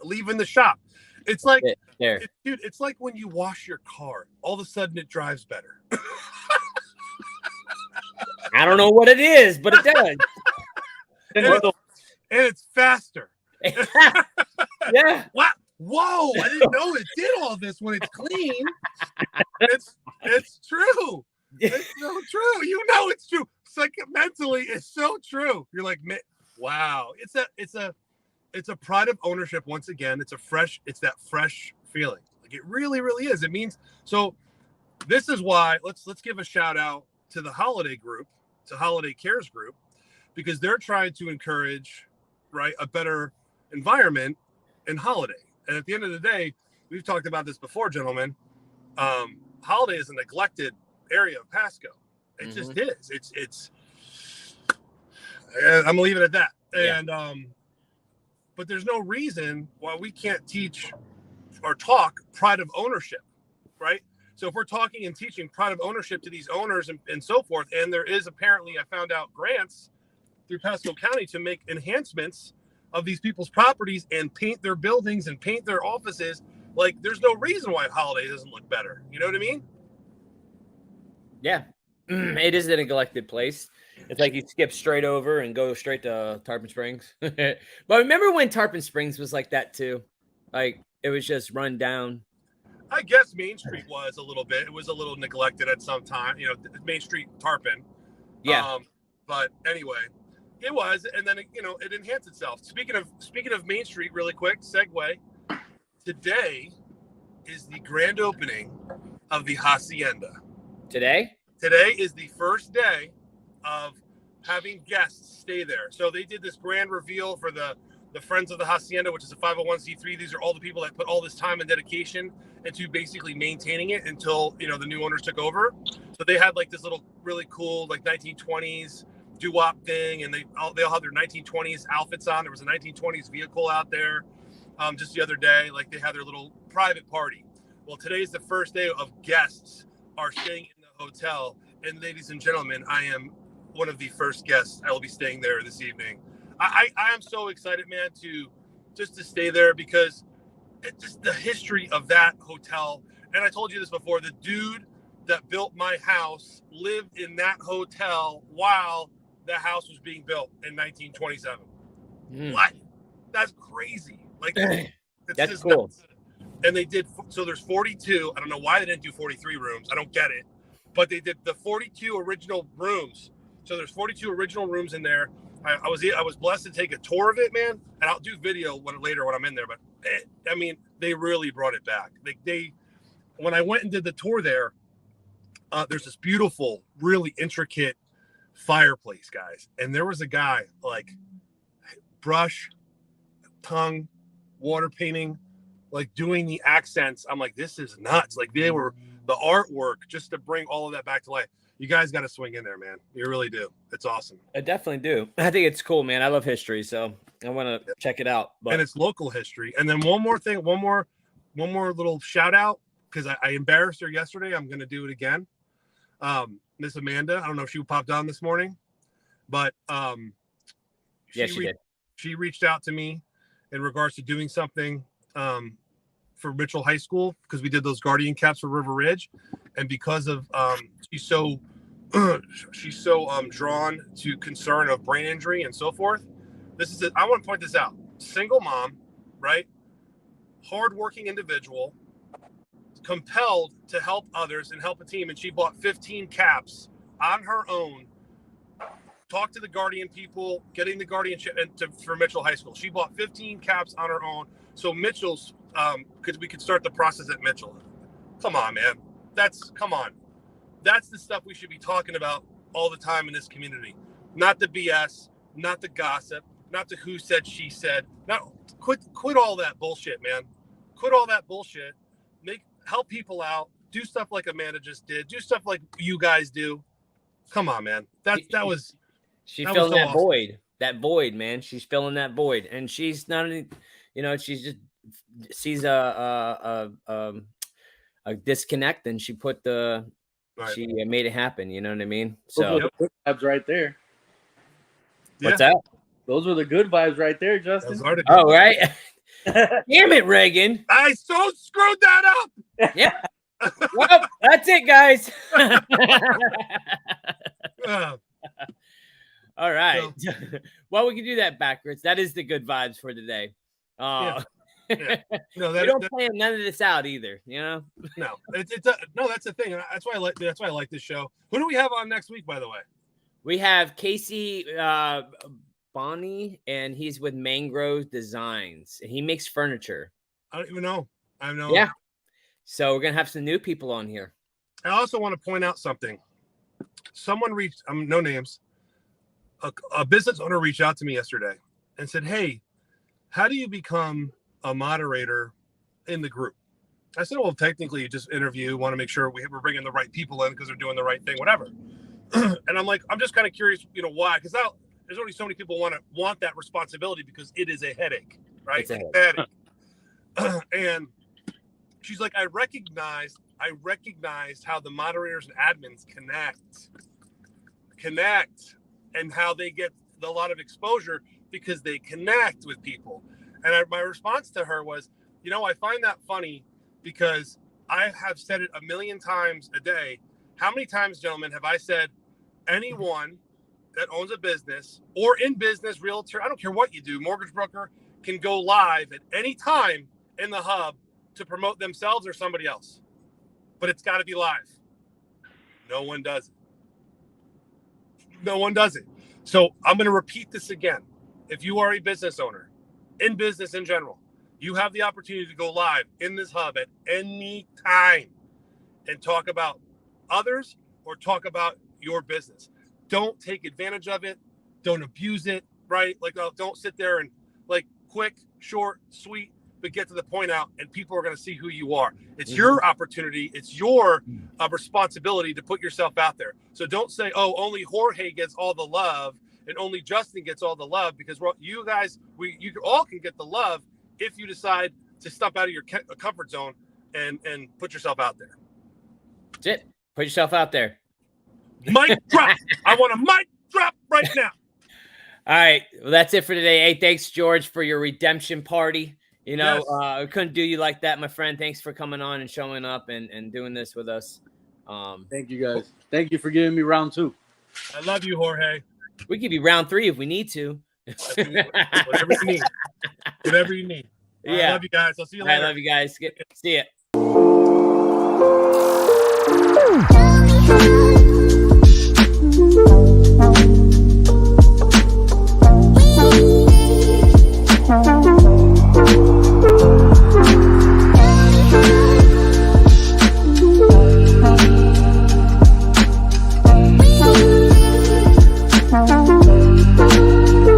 leaving the shop. It's like, dude, it's like when you wash your car, all of a sudden it drives better. I don't know what it is, but it does. And it's faster. Yeah. Wow. Whoa. I didn't know it did all this when it's clean. It's true. It's so true. You know it's true. Mentally, it's so true. You're like, wow. It's a pride of ownership once again. It's that fresh feeling. Like it really, really is. It means so this is why let's give a shout out to the Holiday Group, to Holiday Cares Group, because they're trying to encourage a better environment in Holiday. And at the end of the day, we've talked about this before, gentlemen. Holiday is a neglected area of Pasco. It just is. It's I'm gonna leave it at that. Yeah. And but there's no reason why we can't teach or talk pride of ownership, right? So if we're talking and teaching pride of ownership to these owners and so forth, and there is apparently, I found out, grants through Pasco County to make enhancements of these people's properties and paint their buildings and paint their offices, like there's no reason why Holiday doesn't look better. You know what I mean? Yeah. It is a neglected place. It's like you skip straight over and go straight to Tarpon Springs. But remember when Tarpon Springs was like that too? Like it was just run down. I guess Main Street was a little bit. It was a little neglected at some time. Main Street Tarpon. Yeah. But anyway, it was, and then it enhanced itself. Speaking of Main Street, really quick segue. Today is the grand opening of the Hacienda. Today is the first day of having guests stay there. So they did this grand reveal for the Friends of the Hacienda, which is a 501c3. These are all the people that put all this time and dedication into basically maintaining it until the new owners took over. So they had like this little really cool like 1920s doo-wop thing, and they all had their 1920s outfits on. There was a 1920s vehicle out there just the other day. Like they had their little private party. Well, today's the first day of guests are staying in the hotel. And ladies and gentlemen, I am one of the first guests. I will be staying there this evening. I am so excited, man, to stay there because it's just the history of that hotel. And I told you this before, the dude that built my house lived in that hotel while the house was being built in 1927. What? That's crazy. Like, that's cool. Nuts. And they did, so there's 42. I don't know why they didn't do 43 rooms. I don't get it. But they did the 42 original rooms. So there's 42 original rooms in there. I was blessed to take a tour of it, man. And I'll do video later when I'm in there. But they really brought it back. When I went and did the tour there, there's this beautiful, really intricate fireplace, guys. And there was a guy like brush, tongue, water painting, like doing the accents. I'm like, this is nuts. Like they were the artwork just to bring all of that back to life. You guys got to swing in there, man. You really do. It's awesome. I definitely do. I think it's cool, man. I love history, so I want to check it out. But... And it's local history. And then one more thing, one more little shout out, because I embarrassed her yesterday. I'm going to do it again. Miss Amanda, I don't know if she popped on this morning, but she did. She reached out to me in regards to doing something for Mitchell High School, because we did those Guardian caps for River Ridge, and because of she's so drawn to concern of brain injury and so forth. I want to point this out. Single mom, right? Hardworking individual, compelled to help others and help a team, and she bought 15 caps on her own. Talked to the Guardian people, getting the guardianship for Mitchell High School. She bought 15 caps on her own, so Mitchell's we could start the process at Mitchell. Come on, man. Come on. That's the stuff we should be talking about all the time in this community. Not the BS, not the gossip, not the who said, she said. Quit all that bullshit, man. Quit all that bullshit. Help people out. Do stuff like Amanda just did. Do stuff like you guys do. Come on, man. She's filling that void. That void, man. She's filling that void, and she's not only, she's just sees a disconnect, and she put she made it happen. You know what I mean? So those good vibes right there. What's that? Those were the good vibes right there, Justin. Oh, right. Damn it, Reagan. I so screwed that up. Yeah. Well, that's it, guys. All right. So, well, we can do that backwards. That is the good vibes for today. Yeah. No, we don't plan none of this out either. No, that's the thing. That's why I like this show. Who do we have on next week, by the way? We have Casey Bonnie, and he's with Mangrove Designs. He makes furniture. I don't even know. I know. Yeah. So we're gonna have some new people on here. I also want to point out something. Someone reached, no names. A business owner reached out to me yesterday and said, "Hey, how do you become a moderator in the group?" I said, "Well, technically, you just interview. Want to make sure we're bringing the right people in because they're doing the right thing, whatever." And I'm like, I'm just kind of curious, why? Because there's only so many people want that responsibility because it is a headache, right? It's a headache. And she's like, I recognized how the moderators and admins connect, and how they get a lot of exposure because they connect with people. And my response to her was, I find that funny because I have said it a million times a day. How many times, gentlemen, have I said anyone that owns a business or in business, realtor, I don't care what you do, mortgage broker, can go live at any time in the hub to promote themselves or somebody else, but it's got to be live. No one does it. So I'm going to repeat this again. If you are a business owner, in business in general, you have the opportunity to go live in this hub at any time and talk about others or talk about your business. Don't take advantage of it. Don't abuse it, right? Like, don't sit there and quick, short, sweet, but get to the point out, and people are going to see who you are. It's your opportunity. It's your responsibility to put yourself out there. So don't say, oh, only Jorge gets all the love and only Justin gets all the love, because you guys, you all can get the love if you decide to step out of your comfort zone and put yourself out there. That's it. Put yourself out there. Mic drop. I want a mic drop right now. All right. Well, that's it for today. Hey, thanks, George, for your redemption party. You know, Yes. I couldn't do you like that, my friend. Thanks for coming on and showing up and doing this with us. Thank you, guys. Thank you for giving me round 2. I love you, Jorge. We could be round 3 if we need to. Whatever you need. Whatever you need. Yeah. I love you guys. I'll see you I later. love you guys. See ya.